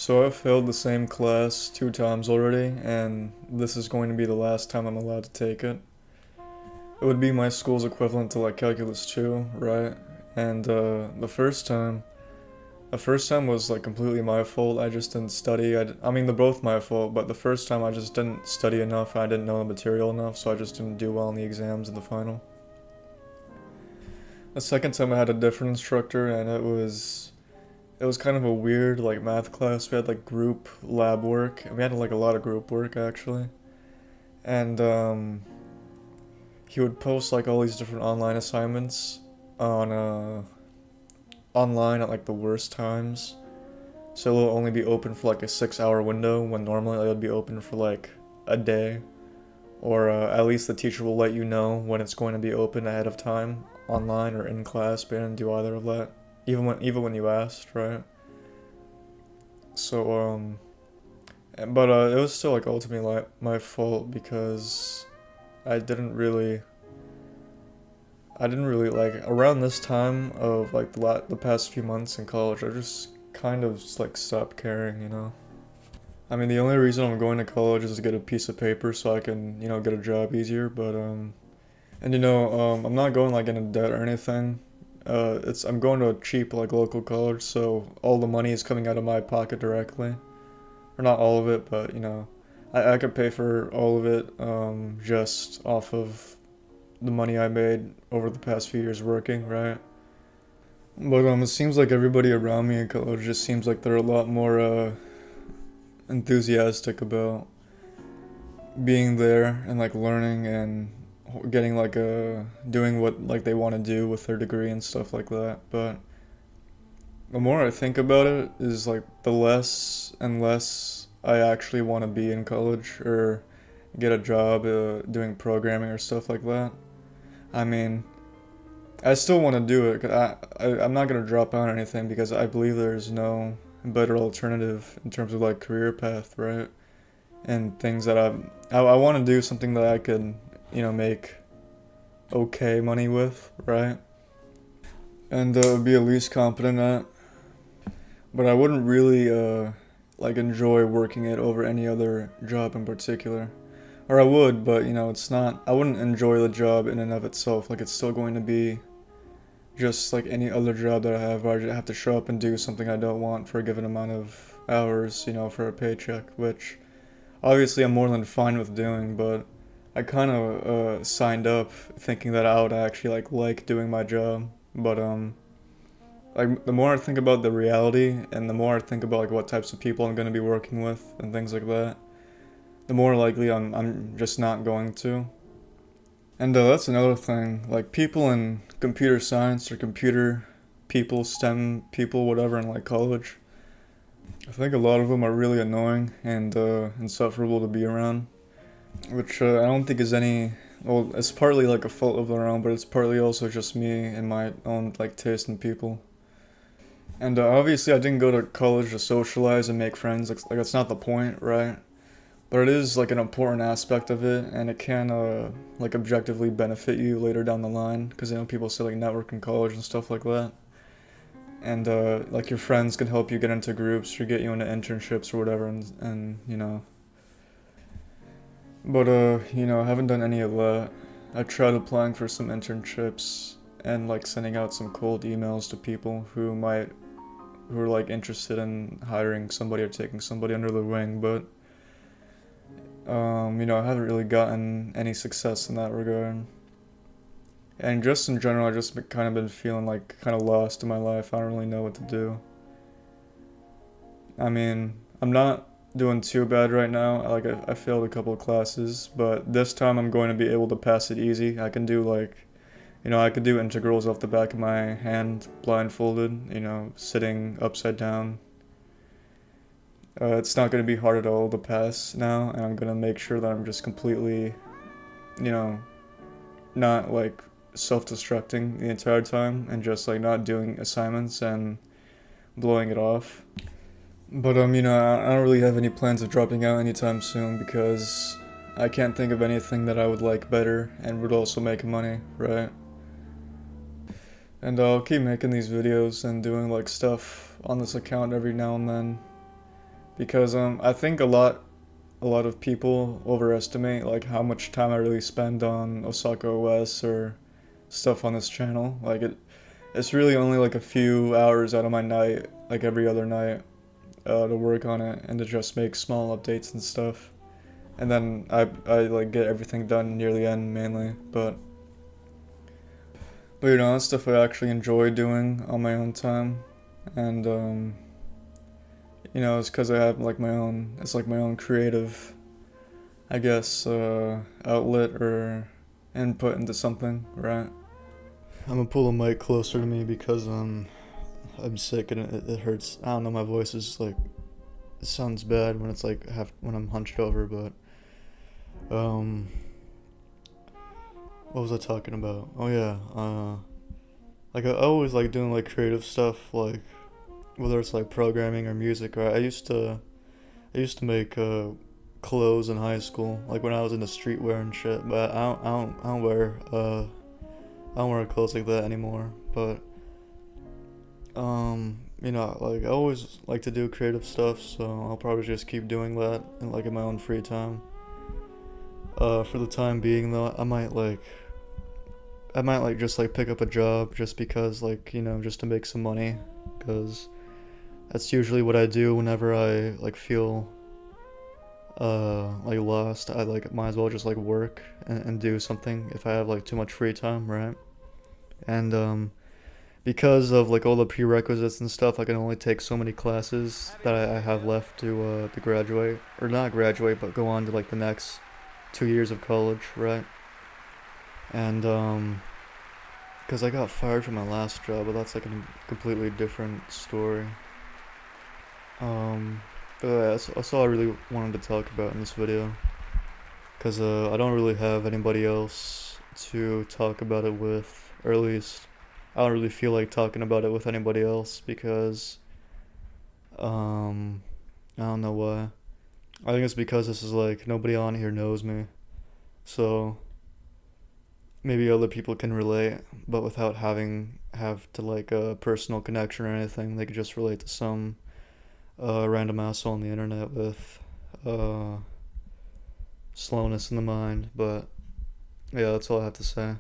So I've failed the same class 2 times already, and this is going to be the last time I'm allowed to take it. It would be my school's equivalent to like Calculus 2, right? And the first time was like completely my fault. I just didn't study. I mean, they're both my fault, but the first time I just didn't study enough. I didn't know the material enough, so I just didn't do well in the exams in the final. The second time I had a different instructor, and it was kind of a weird like math class. We had like group lab work. We had like a lot of group work actually, and he would post like all these different online assignments on online at like the worst times. So it'll only be open for like a 6 hour window when normally it would be open for like a day. Or at least the teacher will let you know when it's going to be open ahead of time, online or in class, but I didn't do either of that. Even when you asked, right? So but it was still like ultimately like my fault because I didn't really like around this time of like the past few months in college. I just kind of just, like stopped caring, you know. I mean, the only reason I'm going to college is to get a piece of paper so I can, get a job easier. But and I'm not going like into debt or anything. I'm going to a cheap like local college, so all the money is coming out of my pocket directly, or not all of it, but I could pay for all of it just off of the money I made over the past few years working, right? But it seems like everybody around me in college just seems like they're a lot more enthusiastic about being there and like learning and getting like doing what like they want to do with their degree and stuff like that. But the more I think about it is like the less and less I actually want to be in college or get a job doing programming or stuff like that. I mean, I still want to do it. 'Cause I'm not gonna drop out or anything because I believe there's no better alternative in terms of like career path, right? And things that I want to do something that I could, make okay money with, right? And be at least competent at. But I wouldn't really like enjoy working it over any other job in particular. Or I would, but it's not. I wouldn't enjoy the job in and of itself. Like it's still going to be just like any other job that I have, where I just have to show up and do something I don't want for a given amount of hours, for a paycheck, which obviously I'm more than fine with doing, but I kind of signed up thinking that I would actually like doing my job. But like the more I think about the reality and the more I think about like what types of people I'm going to be working with and things like that, the more likely I'm just not going to. And that's another thing. Like people in computer science or computer people, STEM people, whatever in like college, I think a lot of them are really annoying and insufferable to be around, which I don't think is any. Well, it's partly like a fault of their own, but it's partly also just me and my own like taste in people. And obviously, I didn't go to college to socialize and make friends. Like that's not the point, right? But it is like an important aspect of it, and it can like objectively benefit you later down the line. Because people say like network in college and stuff like that. And like your friends can help you get into groups or get you into internships or whatever, and. But I haven't done any of that. I tried applying for some internships and like sending out some cold emails to people who are like interested in hiring somebody or taking somebody under their wing, but I haven't really gotten any success in that regard. And just in general, I just kind of been feeling like kind of lost in my life. I don't really know what to do. I mean, I'm not doing too bad right now. I failed a couple of classes, but this time I'm going to be able to pass it easy. I can do like, I could do integrals off the back of my hand, blindfolded, sitting upside down. It's not going to be hard at all to pass now, and I'm going to make sure that I'm just completely, you know, not like self-destructing the entire time and just like not doing assignments and blowing it off. But I don't really have any plans of dropping out anytime soon because I can't think of anything that I would like better and would also make money, right? And I'll keep making these videos and doing like stuff on this account every now and then. because I think a lot of people overestimate like how much time I really spend on Osaka OS or stuff on this channel. Like it's really only like a few hours out of my night, like every other night, to work on it and to just make small updates and stuff. And then I like get everything done near the end mainly, but you know that's stuff I actually enjoy doing on my own time, and you know it's because I have like my own, it's like my own creative, I guess, outlet or input into something, right? I'm gonna pull the mic closer to me because I'm sick and it hurts. I don't know, my voice is like, it sounds bad when it's like when I'm hunched over, but um what was I talking about? Oh yeah, like I always like doing like creative stuff, like whether it's like programming or music. Right, I used to make clothes in high school, like when I was into streetwear and shit. But I don't wear clothes like that anymore. But you know, like I always like to do creative stuff, so I'll probably just keep doing that in like in my own free time. For the time being though, I might like just like pick up a job just because like, you know, just to make some money, because that's usually what I do whenever I like feel like lost. I like might as well just like work and do something if I have like too much free time, right? And because of like all the prerequisites and stuff, I can only take so many classes that I have left to graduate, or not graduate, but go on to like the next 2 years of college, right? And because I got fired from my last job, but that's like a completely different story. Um, but yeah, that's all I really wanted to talk about in this video, because I don't really have anybody else to talk about it with, or at least I don't really feel like talking about it with anybody else because um, I don't know why. I think it's because this is like nobody on here knows me, so maybe other people can relate, but without have to like a personal connection or anything. They could just relate to some random asshole on the internet with uh, slowness in the mind. But yeah, that's all I have to say.